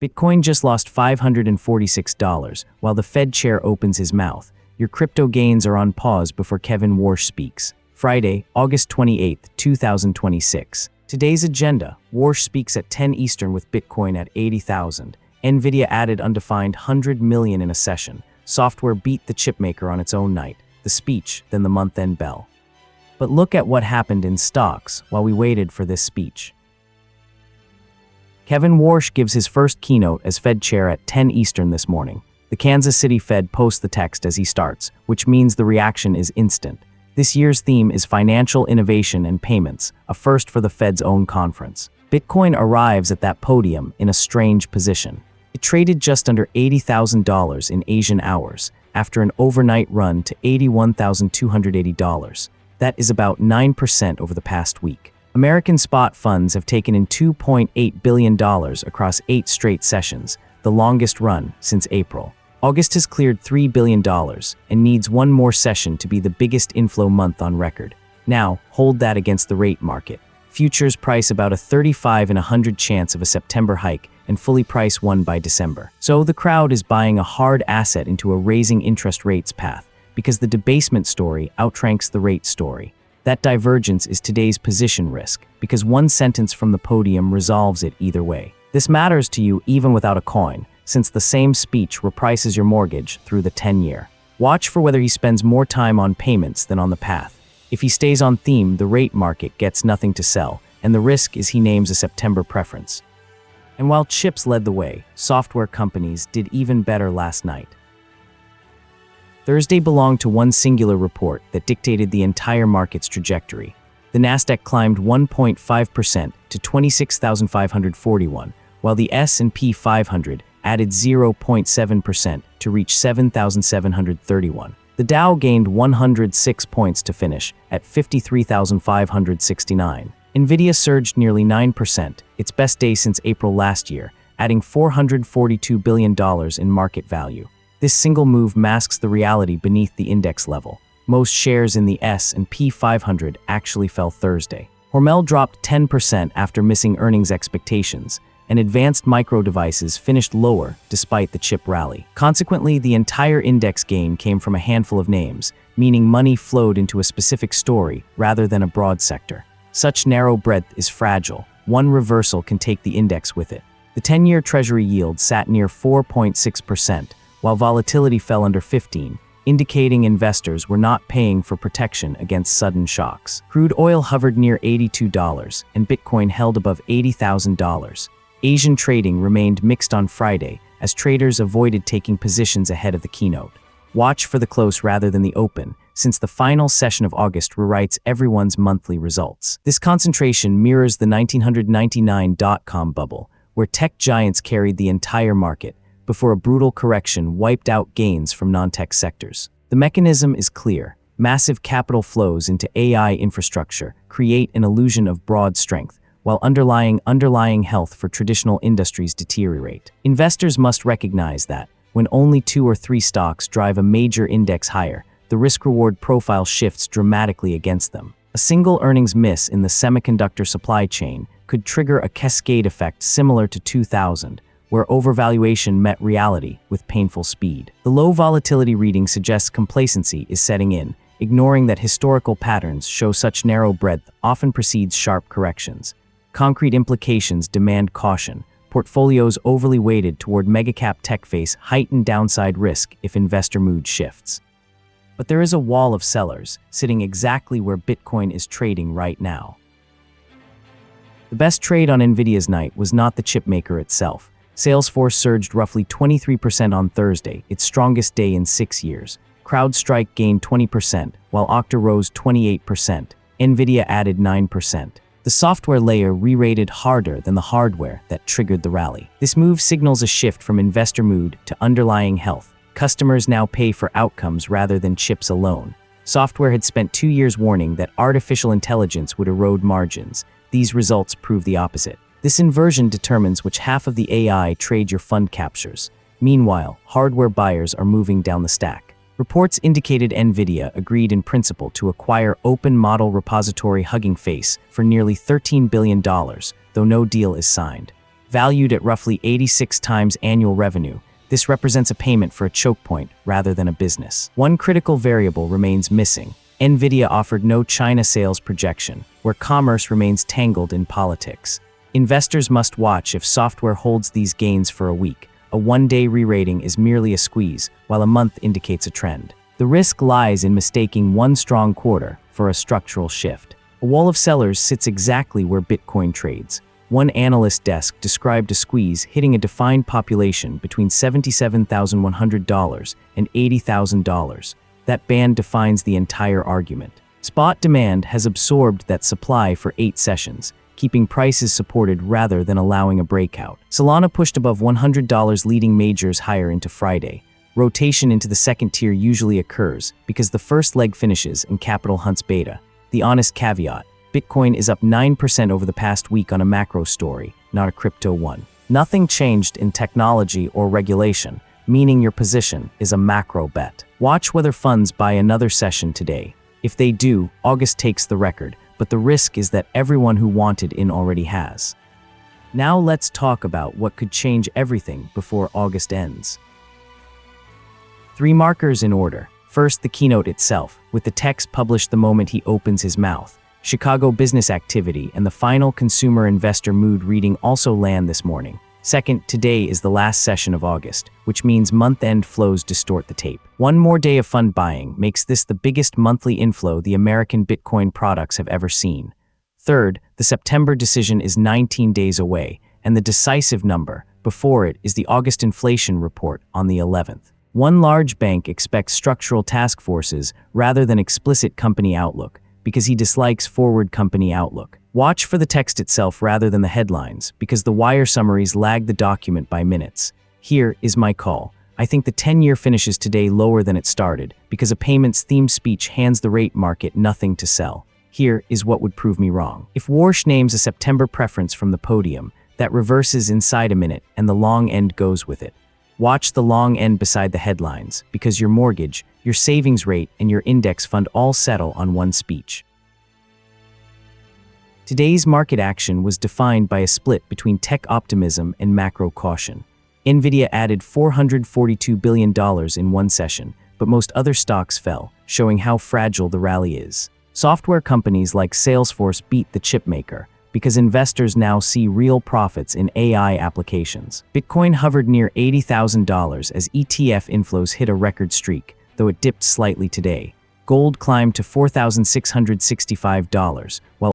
Bitcoin just lost $546 while the Fed chair opens his mouth. Your crypto gains are on pause before Kevin Warsh speaks. Friday, August 28, 2026. Today's agenda: Warsh speaks at 10 Eastern with Bitcoin at 80,000. Nvidia added undefined 100 million in a session. Software beat the chipmaker on its own night. The speech, then the month-end bell. But look at what happened in stocks while we waited for this speech. Kevin Warsh gives his first keynote as Fed chair at 10 Eastern this morning. The Kansas City Fed posts the text as he starts, which means the reaction is instant. This year's theme is financial innovation and payments, a first for the Fed's own conference. Bitcoin arrives at that podium in a strange position. It traded just under $80,000 in Asian hours, after an overnight run to $81,280. That is about 9% over the past week. American spot funds have taken in $2.8 billion across 8 straight sessions, the longest run since April. August has cleared $3 billion and needs one more session to be the biggest inflow month on record. Now, hold that against the rate market. Futures price about a 35 in 100 chance of a September hike and fully price one by December. So the crowd is buying a hard asset into a raising interest rates path because the debasement story outranks the rate story. That divergence is today's position risk, because one sentence from the podium resolves it either way. This matters to you even without a coin, since the same speech reprices your mortgage through the 10-year. Watch for whether he spends more time on payments than on the path. If he stays on theme, the rate market gets nothing to sell, and the risk is he names a September preference. And while chips led the way, software companies did even better last night. Thursday belonged to one singular report that dictated the entire market's trajectory. The Nasdaq climbed 1.5% to 26,541, while the S&P 500 added 0.7% to reach 7,731. The Dow gained 106 points to finish at 53,569. Nvidia surged nearly 9%, its best day since April last year, adding $442 billion in market value. This single move masks the reality beneath the index level. Most shares in the S&P 500 actually fell Thursday. Hormel dropped 10% after missing earnings expectations, and advanced micro devices finished lower despite the chip rally. Consequently, the entire index gain came from a handful of names, meaning money flowed into a specific story rather than a broad sector. Such narrow breadth is fragile. One reversal can take the index with it. The 10-year Treasury yield sat near 4.6%, while volatility fell under 15, indicating investors were not paying for protection against sudden shocks. Crude oil hovered near $82, and Bitcoin held above $80,000. Asian trading remained mixed on Friday, as traders avoided taking positions ahead of the keynote. Watch for the close rather than the open, since the final session of August rewrites everyone's monthly results. This concentration mirrors the 1999 dot-com bubble, where tech giants carried the entire market, before a brutal correction wiped out gains from non-tech sectors. The mechanism is clear. Massive capital flows into AI infrastructure create an illusion of broad strength, while underlying health for traditional industries deteriorate. Investors must recognize that, when only 2 or 3 stocks drive a major index higher, the risk-reward profile shifts dramatically against them. A single earnings miss in the semiconductor supply chain could trigger a cascade effect similar to 2000, where overvaluation met reality with painful speed. The low volatility reading suggests complacency is setting in, ignoring that historical patterns show such narrow breadth often precedes sharp corrections. Concrete implications demand caution. Portfolios overly weighted toward megacap tech face heightened downside risk if investor mood shifts. But there is a wall of sellers, sitting exactly where Bitcoin is trading right now. The best trade on Nvidia's night was not the chipmaker itself. Salesforce surged roughly 23% on Thursday, its strongest day in 6 years. CrowdStrike gained 20%, while Okta rose 28%. Nvidia added 9%. The software layer re-rated harder than the hardware that triggered the rally. This move signals a shift from investor mood to underlying health. Customers now pay for outcomes rather than chips alone. Software had spent 2 years warning that artificial intelligence would erode margins. These results prove the opposite. This inversion determines which half of the AI trade your fund captures. Meanwhile, hardware buyers are moving down the stack. Reports indicated Nvidia agreed in principle to acquire open model repository Hugging Face for nearly $13 billion, though no deal is signed. Valued at roughly 86 times annual revenue, this represents a payment for a choke point rather than a business. One critical variable remains missing. Nvidia offered no China sales projection, where commerce remains tangled in politics. Investors must watch if software holds these gains for a week. A one-day re-rating is merely a squeeze, while a month indicates a trend. The risk lies in mistaking one strong quarter for a structural shift. A wall of sellers sits exactly where Bitcoin trades. One analyst desk described a squeeze hitting a defined population between $77,100 and $80,000. That band defines the entire argument. Spot demand has absorbed that supply for 8 sessions, keeping prices supported rather than allowing a breakout. Solana pushed above $100, leading majors higher into Friday. Rotation into the second tier usually occurs because the first leg finishes and capital hunts beta. The honest caveat: Bitcoin is up 9% over the past week on a macro story, not a crypto one. Nothing changed in technology or regulation, meaning your position is a macro bet. Watch whether funds buy another session today. If they do, August takes the record, but the risk is that everyone who wanted in already has. Now let's talk about what could change everything before August ends. 3 markers in order. First, the keynote itself, with the text published the moment he opens his mouth. Chicago business activity and the final consumer investor mood reading also land this morning. Second, today is the last session of August, which means month-end flows distort the tape. One more day of fund buying makes this the biggest monthly inflow the American Bitcoin products have ever seen. Third, the September decision is 19 days away, and the decisive number before it is the August inflation report on the 11th. One large bank expects structural task forces rather than explicit company outlook, because he dislikes forward company outlook. Watch for the text itself rather than the headlines, because the wire summaries lag the document by minutes. Here is my call. I think the 10-year finishes today lower than it started, because a payments-themed speech hands the rate market nothing to sell. Here is what would prove me wrong. If Warsh names a September preference from the podium, that reverses inside a minute and the long end goes with it. Watch the long end beside the headlines, because your mortgage, your savings rate, and your index fund all settle on one speech. Today's market action was defined by a split between tech optimism and macro caution. Nvidia added $442 billion in one session, but most other stocks fell, showing how fragile the rally is. Software companies like Salesforce beat the Chipmaker, because investors now see real profits in AI applications. Bitcoin hovered near $80,000 as ETF inflows hit a record streak, though it dipped slightly today. Gold climbed to $4,665, while